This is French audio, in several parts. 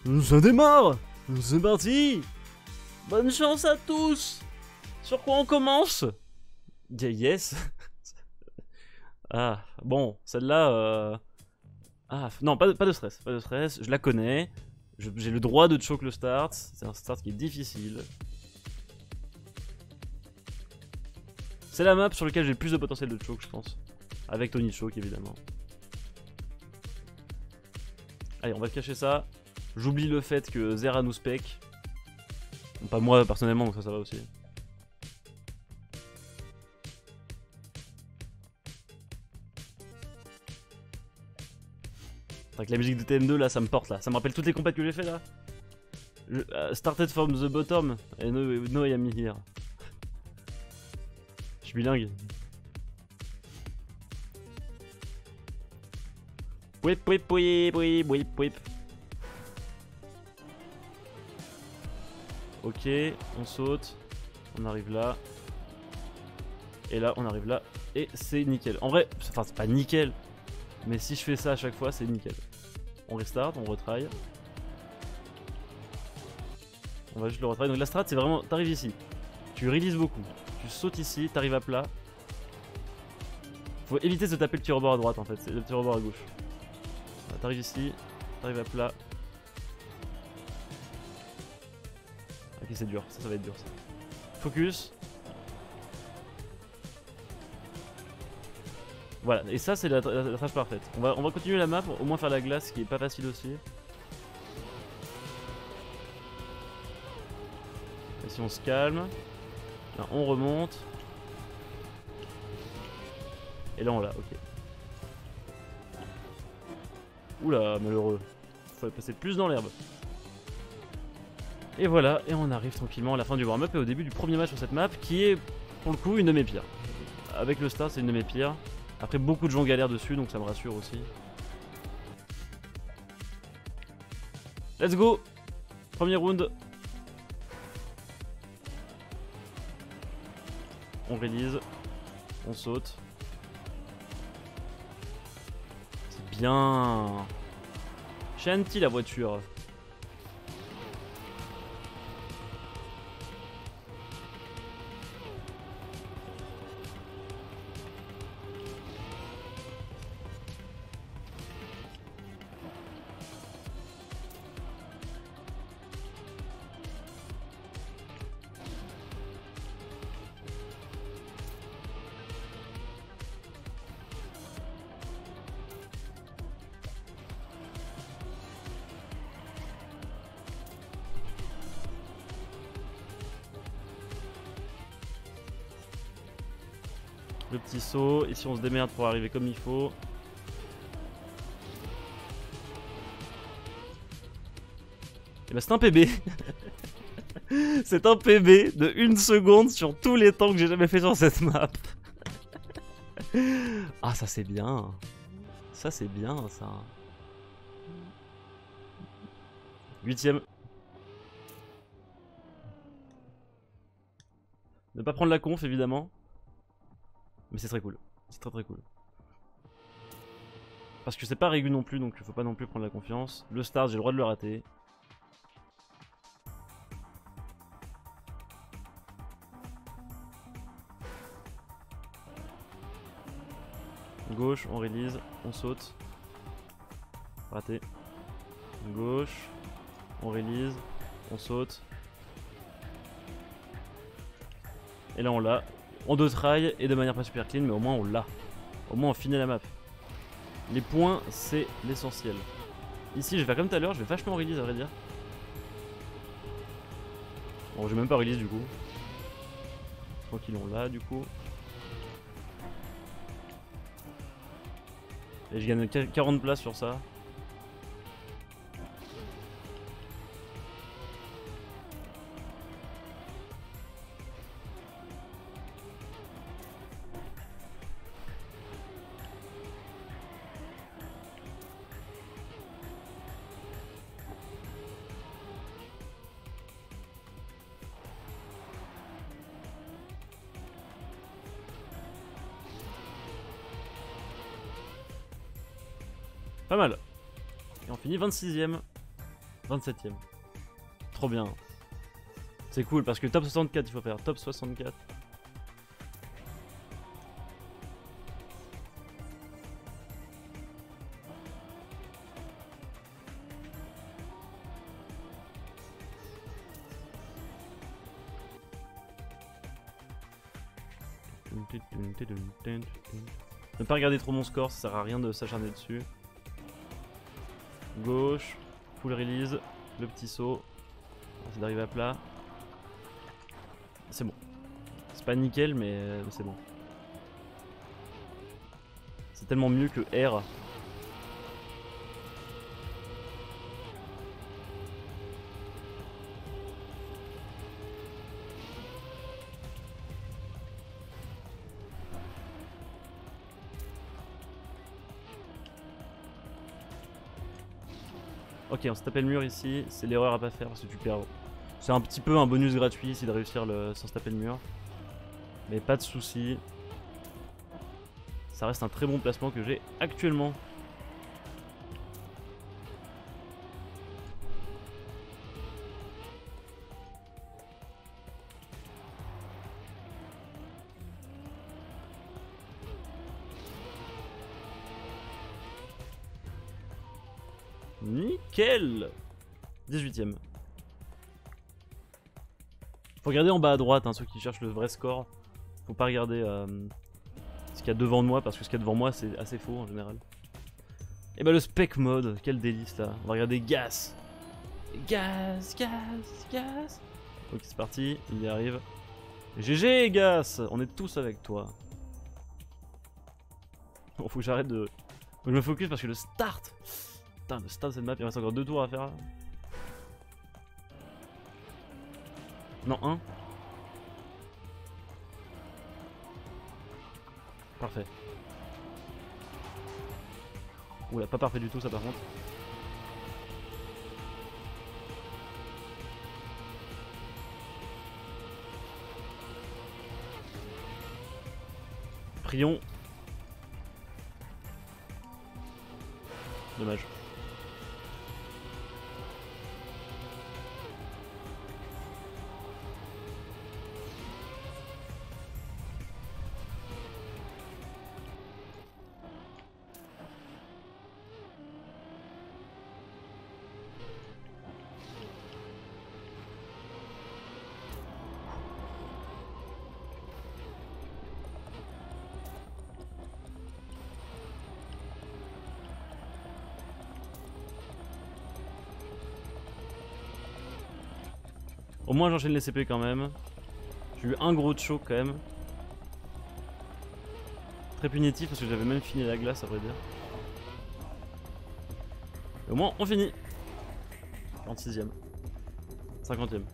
Ça démarre. C'est parti. Bonne chance à tous. Sur quoi on commence? Yes. Ah, bon, celle-là... Ah, non, pas de stress, pas de stress, je la connais. J'ai le droit de choke le start. C'est un start qui est difficile. C'est la map sur laquelle j'ai le plus de potentiel de choke, je pense. Avec Tony Choke, évidemment. Allez, on va cacher ça. J'oublie le fait que Zera nous spec. Bon, pas moi personnellement, donc ça va aussi. Avec la musique de TM2 là, ça me porte là. Ça me rappelle toutes les compètes que j'ai fait là. Started from the bottom and no I am here. Je suis bilingue. Whip whip whip whip whip whip. Ok, on saute. On arrive là. Et là, on arrive là. Et c'est nickel. En vrai, enfin c'est pas nickel. Mais si je fais ça à chaque fois, c'est nickel. On restart, on retry. On va juste le retry. Donc la strat, c'est vraiment, t'arrives ici. Tu releases beaucoup. Tu sautes ici, t'arrives à plat. Faut éviter de se taper le petit rebord à droite en fait. C'est le petit rebord à gauche. T'arrives ici, t'arrives à plat. Ok, c'est dur. Ça va être dur ça. Focus. Voilà, et ça c'est la trace parfaite. On va continuer la map, au moins faire la glace, qui est pas facile aussi. Et si on se calme, là on remonte. Et là on l'a, ok. Oula, malheureux. Faut passer plus dans l'herbe. Et voilà, et on arrive tranquillement à la fin du warm-up et au début du premier match sur cette map, qui est pour le coup une de mes pires. Avec le start, c'est une de mes pires. Après, beaucoup de gens galèrent dessus, donc ça me rassure aussi. Let's go! Premier round. On release. On saute. C'est bien. Shanty la voiture. Le petit saut, ici on se démerde pour arriver comme il faut. Et bah c'est un PB. C'est un PB de 1 seconde sur tous les temps que j'ai jamais fait sur cette map. Ah ça c'est bien. Ça c'est bien ça. 8ème. Ne pas prendre la conf évidemment. Mais c'est très cool. C'est très très cool. Parce que c'est pas régu non plus, donc il faut pas non plus prendre la confiance. Le start, j'ai le droit de le rater. Gauche, on release, on saute. Raté. Gauche, on release, on saute. Et là on l'a. En 2 tries et de manière pas super clean, mais au moins on l'a. Au moins on finit la map. Les points, c'est l'essentiel. Ici, je vais faire comme tout à l'heure, je vais vachement release à vrai dire. Bon, je vais même pas release du coup. Tranquille, on l'a du coup. Et je gagne 40 places sur ça. Pas mal. Et on finit 26ème. 27ème. Trop bien. C'est cool parce que top 64 il faut faire. Top 64. Ne pas regarder trop mon score, ça sert à rien de s'acharner dessus. Gauche, full release, le petit saut. On essaie d'arriver à plat. C'est bon. C'est pas nickel, mais c'est bon. C'est tellement mieux que R. Ok, on se tapait le mur ici, c'est l'erreur à pas faire parce que tu perds. C'est un petit peu un bonus gratuit ici de réussir sans se taper le mur. Mais pas de soucis. Ça reste un très bon placement que j'ai actuellement. Nickel. 18ème. Faut regarder en bas à droite, hein, ceux qui cherchent le vrai score. Faut pas regarder ce qu'il y a devant de moi, parce que ce qu'il y a devant moi c'est assez faux en général. Et bah le spec mode, quel délice là. On va regarder Gas. Gas. Ok, c'est parti, il y arrive. GG Gas, on est tous avec toi. Bon, faut que j'arrête de... Faut que je me focus parce que le start... Putain, le start de cette map, il reste encore 2 tours à faire. Non, 1. Parfait. Oula, pas parfait du tout ça par contre. Prions. Dommage. Au moins j'enchaîne les CP quand même. J'ai eu un gros choc quand même. Très punitif parce que j'avais même fini la glace à vrai dire. Et au moins on finit. 46ème. 50ème. Vous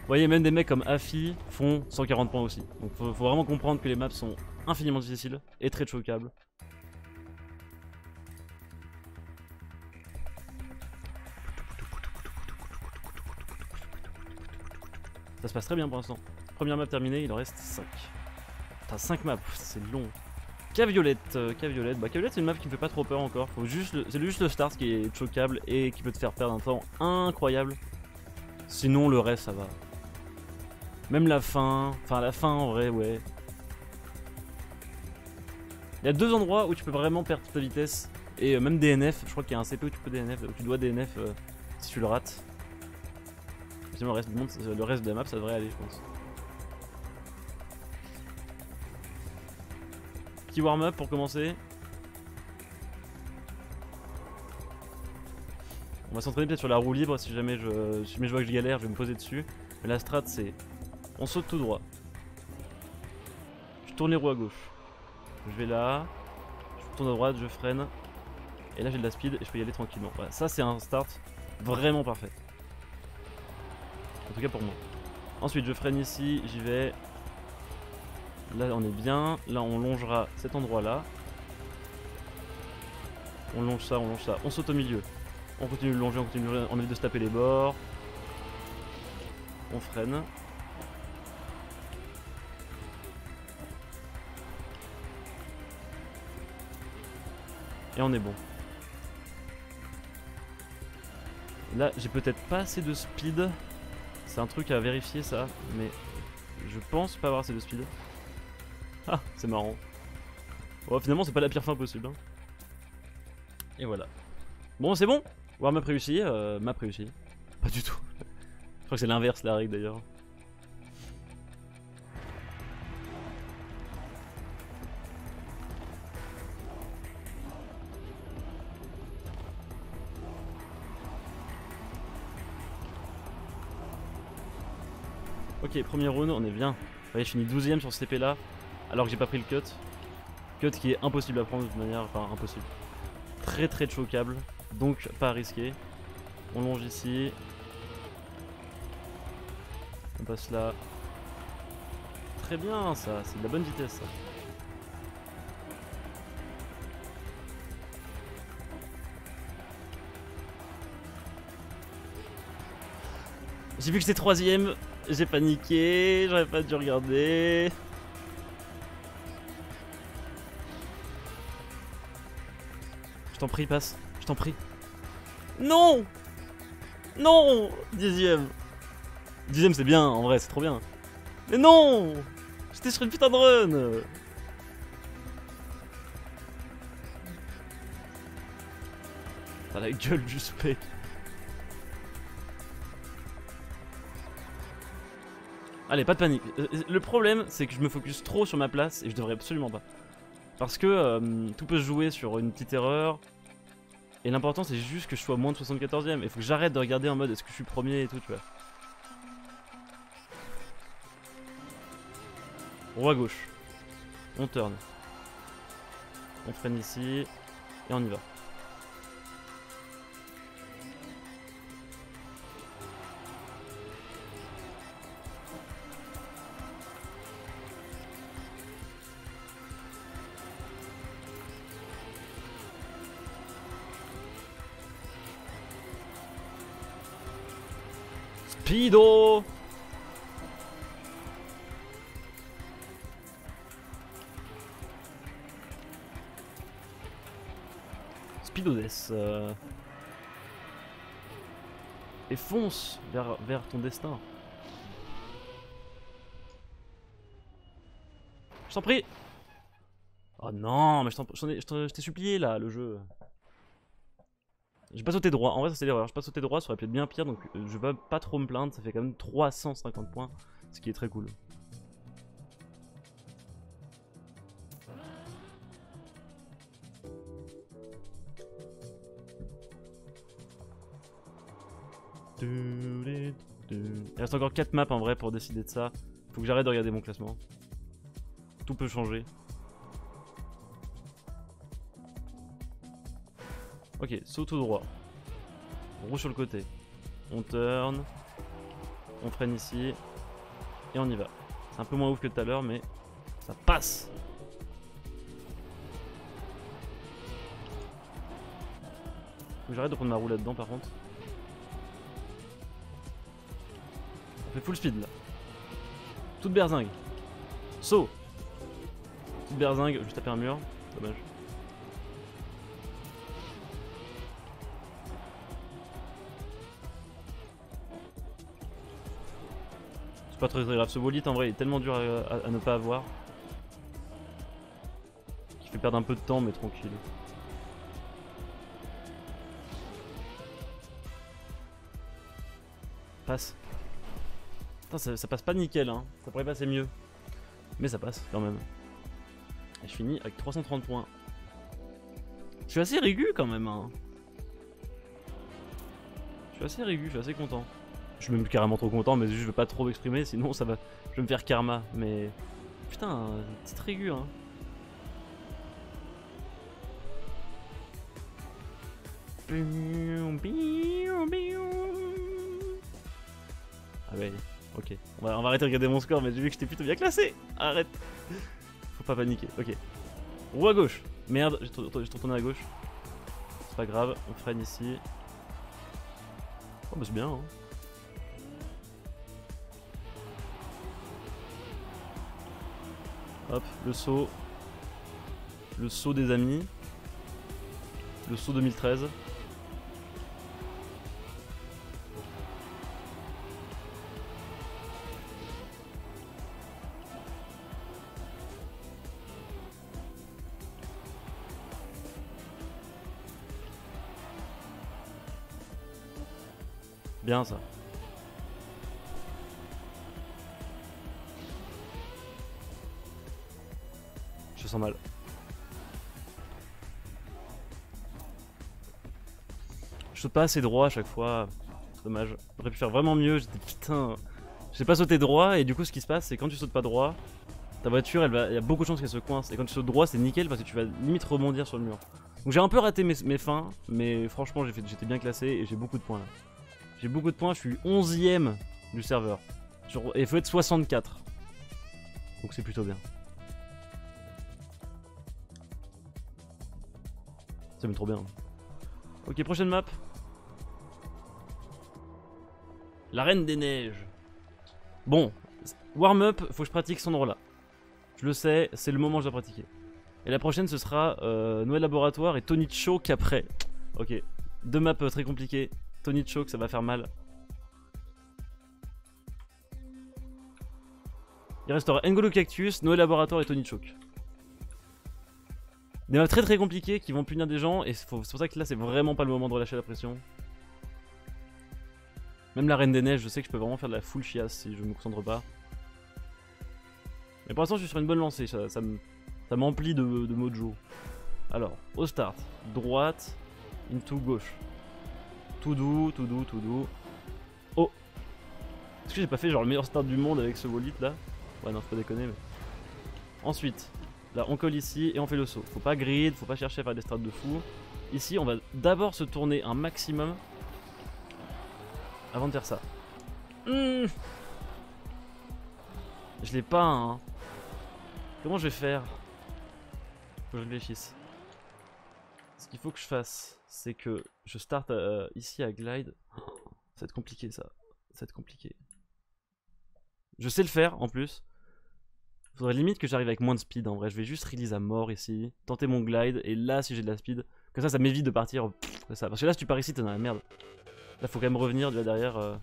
voyez, même des mecs comme Afi font 140 points aussi. Donc faut vraiment comprendre que les maps sont infiniment difficiles et très choquables. Ça se passe très bien pour l'instant. Première map terminée, il en reste 5. T'as 5 maps, c'est long. Caviolette, Caviolette. Bah Caviolette c'est une map qui me fait pas trop peur encore. C'est juste le start qui est choquable et qui peut te faire perdre un temps incroyable. Sinon le reste ça va. Même la fin, en vrai ouais. Il y a 2 endroits où tu peux vraiment perdre ta vitesse. Et même DNF, je crois qu'il y a un CP où tu peux DNF, où tu dois DNF si tu le rates. Sinon le reste de la map ça devrait aller je pense. Petit warm-up pour commencer. On va s'entraîner peut-être sur la roue libre si jamais je vois que je galère, je vais me poser dessus. Mais la strat c'est... On saute tout droit. Je tourne les roues à gauche. Je vais là. Je tourne à droite, je freine. Et là j'ai de la speed et je peux y aller tranquillement. Voilà, ça c'est un start vraiment parfait. En tout cas pour moi. Ensuite je freine ici, j'y vais. Là on est bien. Là on longera cet endroit là. On longe ça, on saute au milieu. On continue de longer, on évite de se taper les bords. On freine. Et on est bon. Là, j'ai peut-être pas assez de speed. C'est un truc à vérifier ça, mais je pense pas avoir assez de speed. Ah, c'est marrant. Bon, finalement, c'est pas la pire fin possible. Hein. Et voilà. Bon, c'est bon. Warm-up réussi, map réussi. Pas du tout. Je crois que c'est l'inverse la règle d'ailleurs. Ok, premier round, on est bien. Ouais, je finis 12ème sur ce TP là, alors que j'ai pas pris le cut. Cut qui est impossible à prendre de toute manière, enfin impossible. Très très choquable, donc pas risqué. On longe ici. On passe là. Très bien ça, c'est de la bonne vitesse ça. J'ai vu que j'étais troisième, j'ai paniqué, j'aurais pas dû regarder. Je t'en prie, passe, je t'en prie. Non! Non! 10ème. 10ème c'est bien, en vrai, c'est trop bien. Mais non! J'étais sur une putain de run! Ah la gueule du spec. Allez, pas de panique. Le problème, c'est que je me focus trop sur ma place et je devrais absolument pas. Parce que tout peut se jouer sur une petite erreur. Et l'important, c'est juste que je sois moins de 74ème. Il faut que j'arrête de regarder en mode est-ce que je suis premier et tout, tu vois. On va à gauche. On turn. On freine ici. Et on y va. Speedo! Speedo-death. Et fonce vers ton destin. Je t'en prie! Oh non, mais je t'ai supplié là, le jeu. J'ai pas sauté droit, en vrai ça c'est l'erreur, j'ai pas sauté droit, ça aurait pu être bien pire donc je vais pas trop me plaindre, ça fait quand même 350 points, ce qui est très cool. Il reste encore 4 maps en vrai pour décider de ça, faut que j'arrête de regarder mon classement. Tout peut changer. Ok, saut tout droit. On roule sur le côté. On turn. On freine ici. Et on y va. C'est un peu moins ouf que tout à l'heure, mais ça passe. Faut que j'arrête de prendre ma roue là-dedans par contre. On fait full speed là. Toute berzingue. Saut. Toute berzingue, juste taper un mur. Dommage. Pas très grave, ce bolide en vrai il est tellement dur à ne pas avoir qui fait perdre un peu de temps mais tranquille. Passe. Putain, ça passe pas nickel hein, ça pourrait passer mieux. Mais ça passe quand même. Et je finis avec 330 points. Je suis assez régu quand même hein. Je suis assez régu, je suis assez content. Je suis même carrément trop content, mais juste je veux pas trop m'exprimer, sinon ça va. Je vais me faire karma, mais. Putain, petite régu hein. Ah ouais, ok. On va arrêter de regarder mon score, mais j'ai vu que j'étais plutôt bien classé. Arrête. Faut pas paniquer, ok. Roue à gauche. Merde, j'ai retourné à gauche. C'est pas grave, on freine ici. Oh bah c'est bien hein. Hop, le saut. Le saut des amis. Le saut 2013. Bien ça. Je sens mal. Je saute pas assez droit à chaque fois. Dommage. J'aurais pu faire vraiment mieux. J'étais putain. J'ai pas sauté droit et du coup ce qui se passe c'est quand tu sautes pas droit, ta voiture il y a beaucoup de chances qu'elle se coince. Et quand tu sautes droit c'est nickel parce que tu vas limite rebondir sur le mur. Donc j'ai un peu raté mes fins, mais franchement j'étais bien classé et j'ai beaucoup de points là. J'ai beaucoup de points, je suis 11ème du serveur. Et il faut être 64. Donc c'est plutôt bien. Ça me trop bien. Ok, prochaine map. La Reine des Neiges. Bon, warm-up, faut que je pratique cet endroit-là. Je le sais, c'est le moment où je dois pratiquer. Et la prochaine, ce sera Noël Laboratoire et Tony Choke après. Ok, 2 maps très compliquées. Tony Choke, ça va faire mal. Il restera N'Golo Cactus, Noël Laboratoire et Tony Choke. Des maps très compliquées qui vont punir des gens et c'est pour ça que là, c'est vraiment pas le moment de relâcher la pression. Même la Reine des Neiges, je sais que je peux vraiment faire de la full chiasse si je me concentre pas. Mais pour l'instant, je suis sur une bonne lancée, ça m'emplit de mojo. Alors, au start, droite, into gauche. Tout doux, tout doux, tout doux. Oh! Est-ce que j'ai pas fait genre le meilleur start du monde avec ce bolide là? Ouais, non, faut pas déconner, mais. Ensuite, là, on colle ici et on fait le saut. Faut pas grid, faut pas chercher à faire des strats de fou. Ici, on va d'abord se tourner un maximum avant de faire ça. Je l'ai pas, hein. Comment je vais faire? Faut que je réfléchisse. Ce qu'il faut que je fasse, c'est que je starte ici à glide. Ça va être compliqué ça. Ça va être compliqué. Je sais le faire en plus. Faudrait limite que j'arrive avec moins de speed en vrai. Je vais juste release à mort ici. Tenter mon glide. Et là, si j'ai de la speed, comme ça m'évite de partir. C'est ça. Parce que là, si tu pars ici, t'es dans la merde. Là, faut quand même revenir de derrière.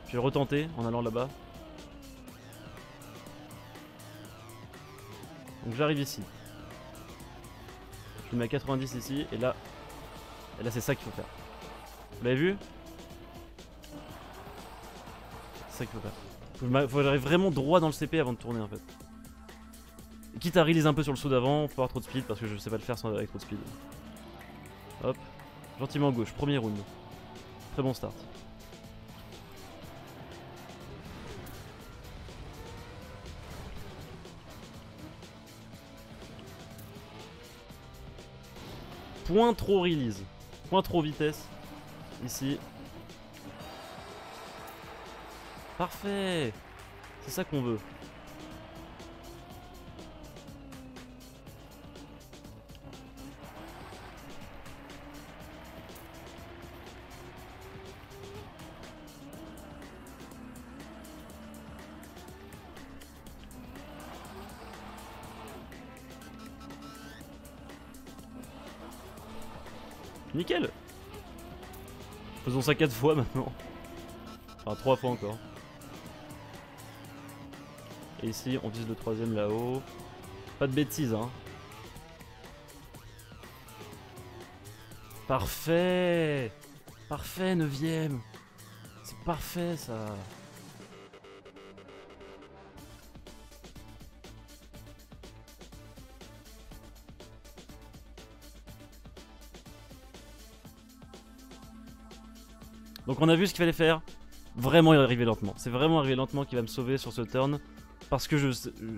Je vais retenter en allant là-bas. Donc j'arrive ici. Je le mets à 90 ici. Et là c'est ça qu'il faut faire. Vous l'avez vu? C'est ça qu'il faut faire. Faut que j'arrive vraiment droit dans le CP avant de tourner en fait. Et quitte à release un peu sur le saut d'avant, faut pas avoir trop de speed parce que je sais pas le faire avec trop de speed. Hop. Gentiment gauche, premier round. Très bon start. Point trop release. Point trop vitesse. Ici. Parfait. C'est ça qu'on veut. Nickel. Faisons ça 4 fois maintenant. Enfin 3 fois encore. Et ici on vise le 3ème là-haut. Pas de bêtises hein. Parfait. Parfait 9ème. C'est parfait ça. Donc on a vu ce qu'il fallait faire. Vraiment y arriver lentement. C'est vraiment arriver lentement qui va me sauver sur ce turn. Parce que je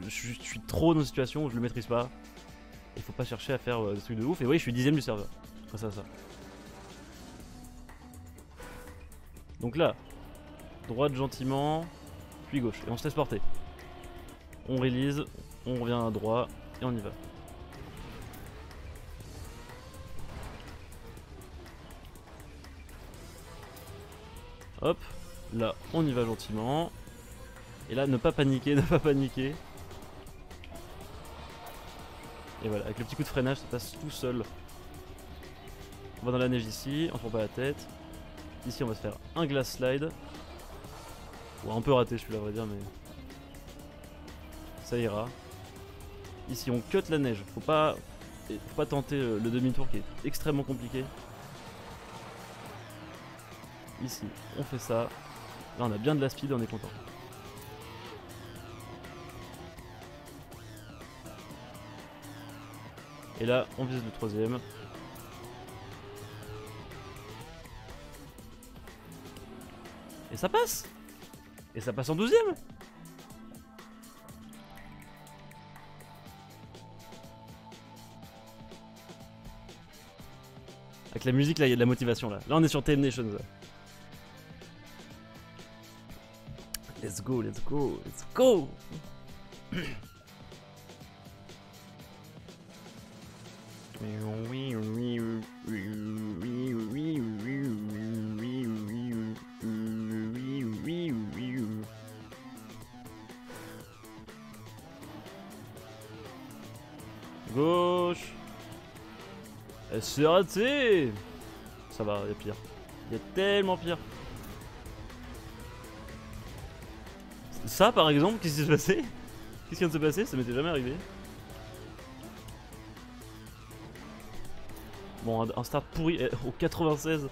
suis trop dans une situation où je le maîtrise pas. Il faut pas chercher à faire des trucs de ouf. Et oui, je suis 10ème du serveur. Grâce à ça. Donc là, droite gentiment, puis gauche. Et on se laisse porter. On release, on revient à droite et on y va. Hop, là on y va gentiment. Et là ne pas paniquer, ne pas paniquer. Et voilà, avec le petit coup de freinage ça passe tout seul. On va dans la neige ici, on se prend pas la tête. Ici on va se faire un glass slide. Ou un peu raté celui-là à vrai dire mais ça ira. Ici on cut la neige, faut pas Et faut pas tenter le demi-tour qui est extrêmement compliqué. Ici, on fait ça. Là, on a bien de la speed, on est content. Et là, on vise le troisième. Et ça passe. Et ça passe en 12ème. Avec la musique, là, il y a de la motivation, là. Là, on est sur TM Nations. Là. Let's go, let's go, let's go. Gauche. C'est raté. Ça va, il y a pire. Il y a tellement pire. Ça par exemple, qu'est-ce qui s'est passé? Qu'est-ce qui vient de se passer? Ça m'était jamais arrivé. Bon, un start pourri au 96.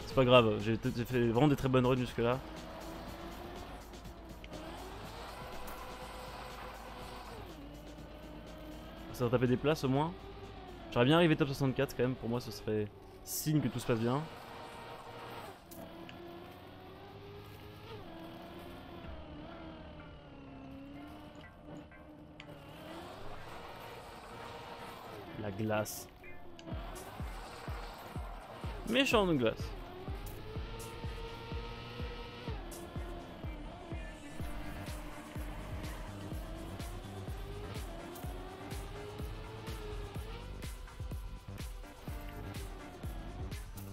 C'est pas grave, j'ai fait vraiment des très bonnes runs jusque là. Ça va taper des places au moins. J'aurais bien arrivé top 64 quand même, pour moi ce serait signe que tout se passe bien. La glace. Méchant de glace.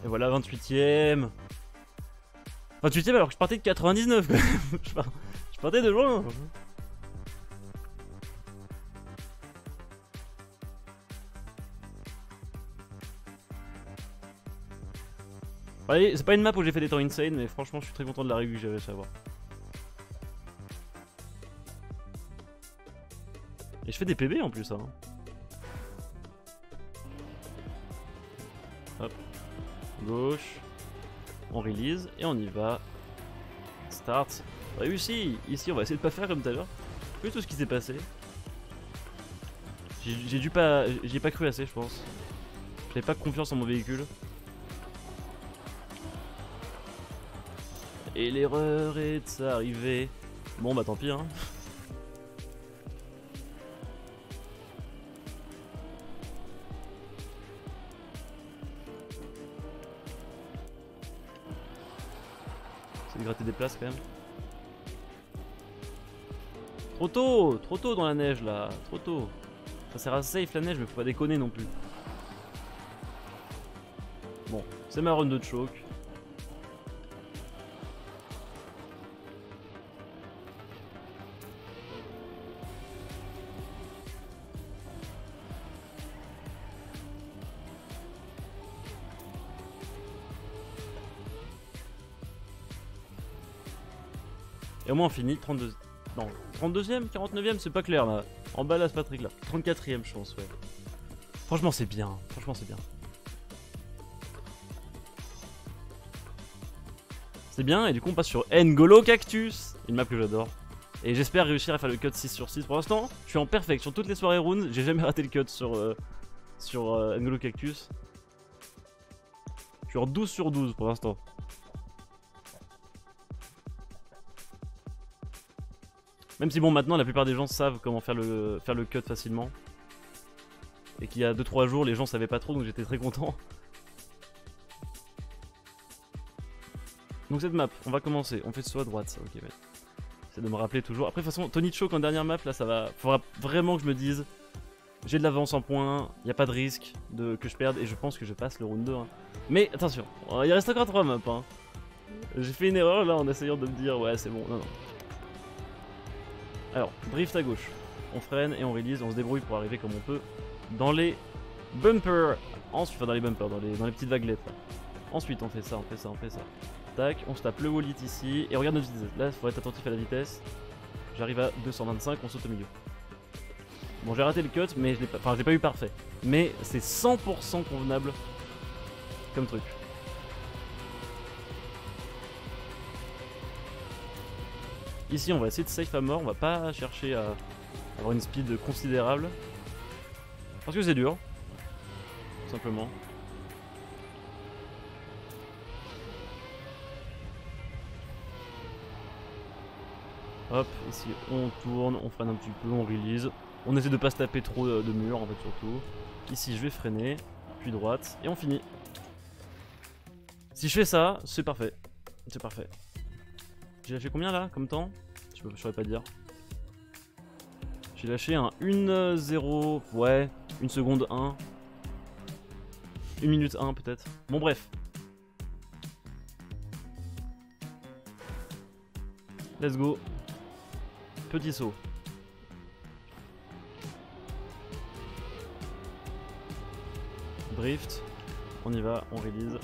Et voilà 28ème. 28ème alors que je partais de 99 quand même. Je partais de loin. Allez, c'est pas une map où j'ai fait des temps insane, mais franchement je suis très content de la régule que j'ai réussi à avoir. Et je fais des PB en plus hein. Hop. Gauche. On release et on y va. Start. Réussi. Ici on va essayer de pas faire comme tout à l'heure. Vu tout ce qui s'est passé. J'y ai pas cru assez je pense. J'avais pas confiance en mon véhicule. Et l'erreur est arrivée. Bon bah tant pis hein. C'est de gratter des places quand même. Trop tôt dans la neige là, trop tôt. Ça sert à safe la neige mais faut pas déconner non plus. Bon, c'est ma run de choke. Et au moins on finit 32... Non, 32ème, 49ème, c'est pas clair là. En bas là, c'est Patrick là. 34ème je pense, ouais. Franchement c'est bien, franchement c'est bien. C'est bien, et du coup on passe sur N'Golo Cactus. Une map que j'adore. Et j'espère réussir à faire le cut 6 sur 6. Pour l'instant, je suis en perfect. Sur toutes les soirées rounds, j'ai jamais raté le cut sur N'Golo Cactus. Je suis en 12 sur 12 pour l'instant. Même si bon maintenant la plupart des gens savent comment faire le cut facilement. Et qu'il y a 2-3 jours les gens savaient pas trop donc j'étais très content. Donc cette map, on va commencer. On fait soit à droite ça, ok ouais. C'est de me rappeler toujours. Après de toute façon Tony Choke en dernière map là ça va. Faudra vraiment que je me dise. J'ai de l'avance en points, il n'y a pas de risque que je perde et je pense que je passe le round 2 hein. Mais attention, il reste encore 3 maps hein. J'ai fait une erreur là en essayant de me dire ouais c'est bon, non. Alors, drift à gauche, on freine et on release, on se débrouille pour arriver comme on peut dans les bumpers. Ensuite, enfin dans les bumpers, dans les petites vaguelettes là. Ensuite on fait ça. Tac, on se tape le wallet ici et regarde notre vitesse. Là, il faut être attentif à la vitesse. J'arrive à 225, on saute au milieu. Bon, j'ai raté le cut, mais je l'ai pas... Enfin, je l'ai pas eu parfait. Mais c'est 100% convenable comme truc. Ici, on va essayer de safe à mort. On va pas chercher à avoir une speed considérable. Parce que c'est dur. Tout simplement. Hop, ici on tourne, on freine un petit peu, on release. On essaie de pas se taper trop de murs en fait surtout. Ici je vais freiner, puis droite, et on finit. Si je fais ça, c'est parfait. C'est parfait. J'ai lâché combien là, comme temps? Je saurais pas dire. J'ai lâché un 1-0, ouais, 1 seconde 1. 1 minute 1 peut-être. Bon bref. Let's go. Petit saut. Drift. On y va, on release.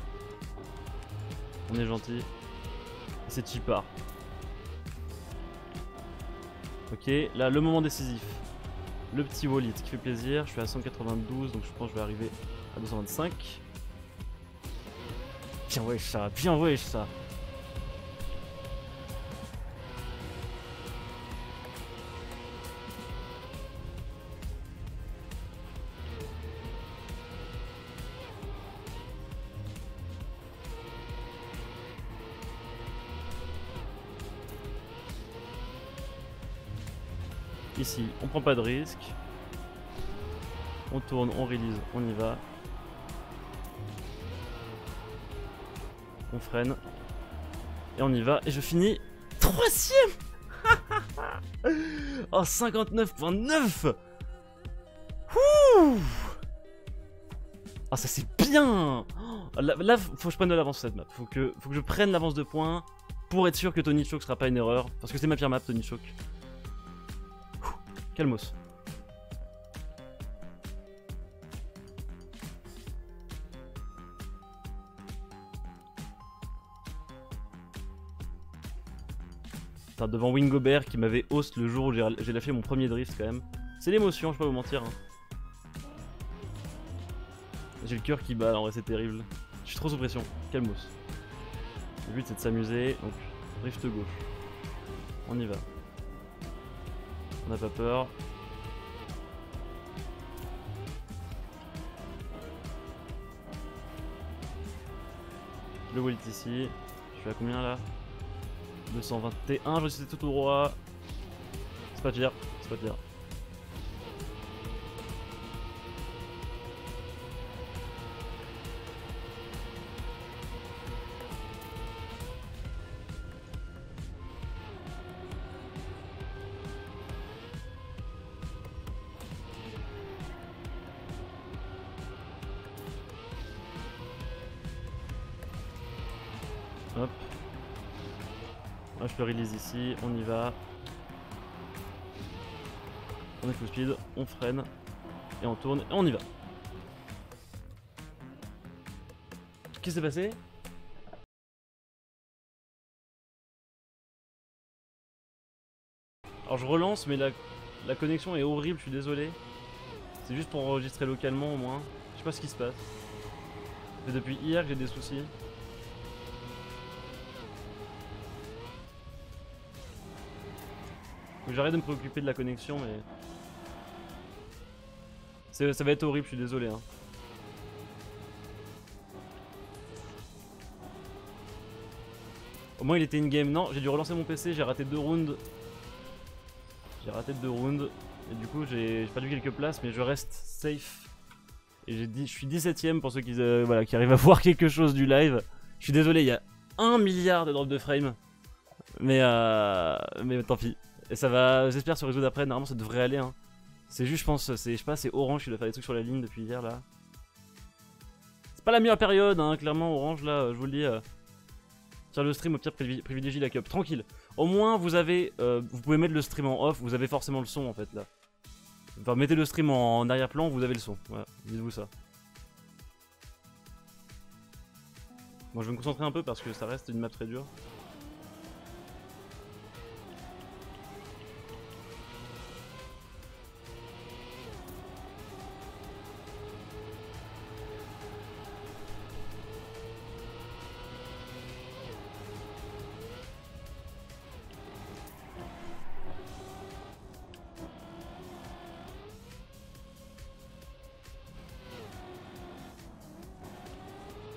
On est gentil. C'est cheapard. Ok, là le moment décisif. Le petit wallet qui fait plaisir. Je suis à 192, donc je pense que je vais arriver à 225. Bien wesh ça, bien wesh ça. Ici, on prend pas de risque. On tourne, on release, on y va. On freine. Et on y va. Et je finis 3ème. Oh, 59.9. Ah, ça c'est bien. Là, faut que je prenne de l'avance sur cette map. Faut que je prenne l'avance de points pour être sûr que Tony Choke sera pas une erreur. Parce que c'est ma pire map, Tony Choke. Calmos. Enfin, devant Wingobert qui m'avait host le jour où j'ai lâché mon premier drift quand même. C'est l'émotion, je vais pas vous mentir. Hein. J'ai le cœur qui bat, en vrai c'est terrible. Je suis trop sous pression. Calmos. Le but c'est de s'amuser, donc drift gauche. On y va. On n'a pas peur. Le wallet ici. Je suis à combien là? 221, je suis tout droit. C'est pas dur, c'est pas dur. Hop. Là, je peux release ici, on y va. On est full speed, on freine. Et on tourne, et on y va. Qu'est-ce qui s'est passé? Alors je relance, mais la connexion est horrible, je suis désolé. C'est juste pour enregistrer localement au moins. Je sais pas ce qui se passe. C'est depuis hier que j'ai des soucis. Faut que j'arrête de me préoccuper de la connexion, mais... Ça va être horrible, je suis désolé. Hein. Au moins il était in-game. Non, j'ai dû relancer mon PC, j'ai raté 2 rounds. J'ai raté 2 rounds. Et du coup j'ai perdu quelques places, mais je reste safe. Et je suis 17ème pour ceux qui, voilà, qui arrivent à voir quelque chose du live. Je suis désolé, il y a 1 milliard de drops de frame. Mais tant pis. Et ça va, j'espère, se résoudre après. Normalement ça devrait aller. Hein. C'est juste, je pense, je sais pas, c'est Orange qui doit faire des trucs sur la ligne depuis hier là. C'est pas la meilleure période, hein, clairement, Orange là, je vous le dis. Sur le stream, au pire, privilégie la cup. Tranquille. Au moins, vous avez. Vous pouvez mettre le stream en off, vous avez forcément le son en fait là. Enfin, mettez le stream en arrière-plan, vous avez le son. Voilà, dites-vous ça. Moi, je vais me concentrer un peu parce que ça reste une map très dure.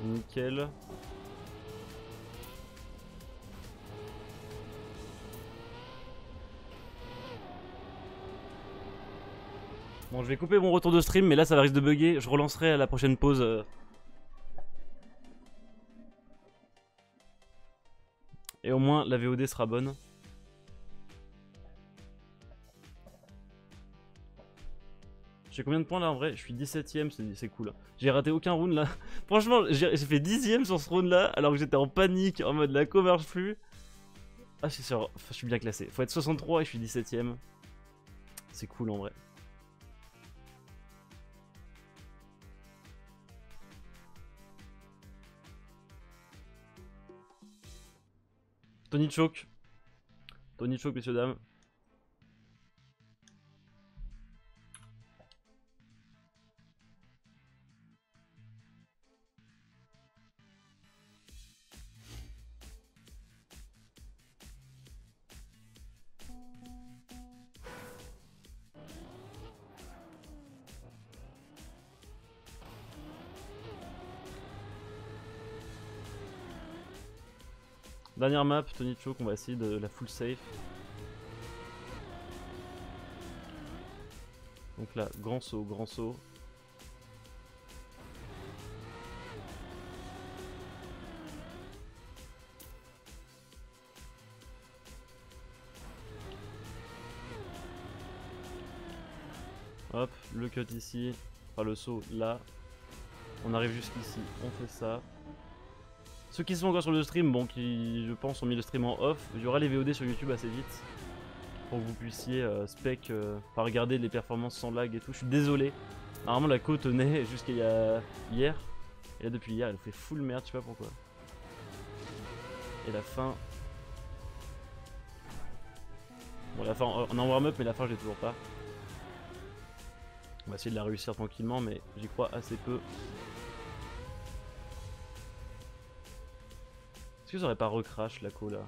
Nickel. Bon, je vais couper mon retour de stream, mais là ça va risque de bugger. Je relancerai à la prochaine pause. Et au moins la VOD sera bonne. J'ai combien de points là en vrai? Je suis 17ème, c'est cool. J'ai raté aucun round là. Franchement, j'ai fait 10ème sur ce round là, alors que j'étais en panique, en mode la co marche plus. Ah, je suis bien classé. Faut être 63 et je suis 17ème. C'est cool en vrai. Tony Choke. Tony Choke, messieurs, dames. Dernière map, Tony Choke, on va essayer de la full safe. Donc là, grand saut, grand saut. Hop, le cut ici, enfin le saut là. On arrive jusqu'ici, on fait ça. Ceux qui sont encore sur le stream, bon, qui je pense ont mis le stream en off, il y aura les VOD sur YouTube assez vite. Pour que vous puissiez spec, pas regarder les performances sans lag et tout. Je suis désolé. Normalement la côte tenait jusqu'à hier. Et là depuis hier elle fait full merde, je sais pas pourquoi. Et la fin... Bon la fin, on est en warm-up mais la fin je l'ai toujours pas. On va essayer de la réussir tranquillement mais j'y crois assez peu. Est-ce que j'aurais pas recrash la co là?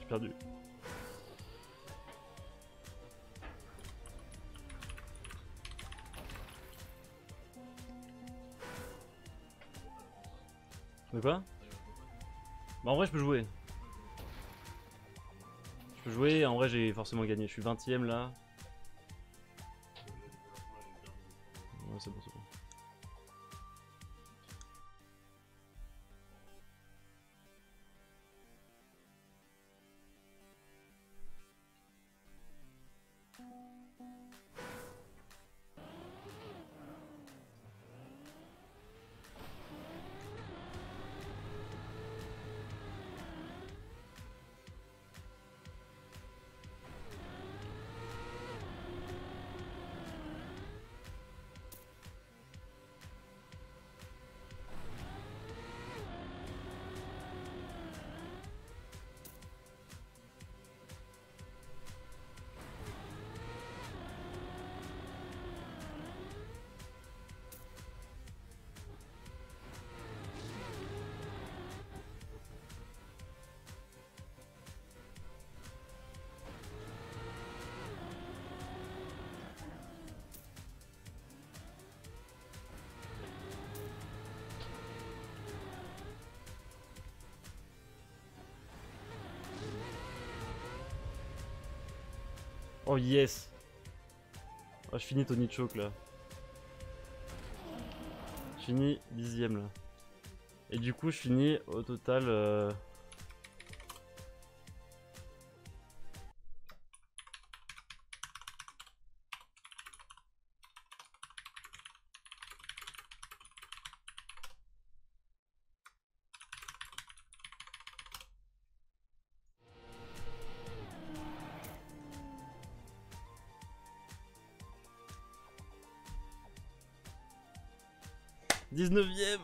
Perdu. De quoi? Bah en vrai je peux jouer. Je peux jouer, en vrai j'ai forcément gagné. Je suis 20ème là. Ouais c'est bon, c'est bon. Oh yes. Ah, je finis Tony Choke là. Je finis 10ème là. Et du coup, je finis au total. 19ème.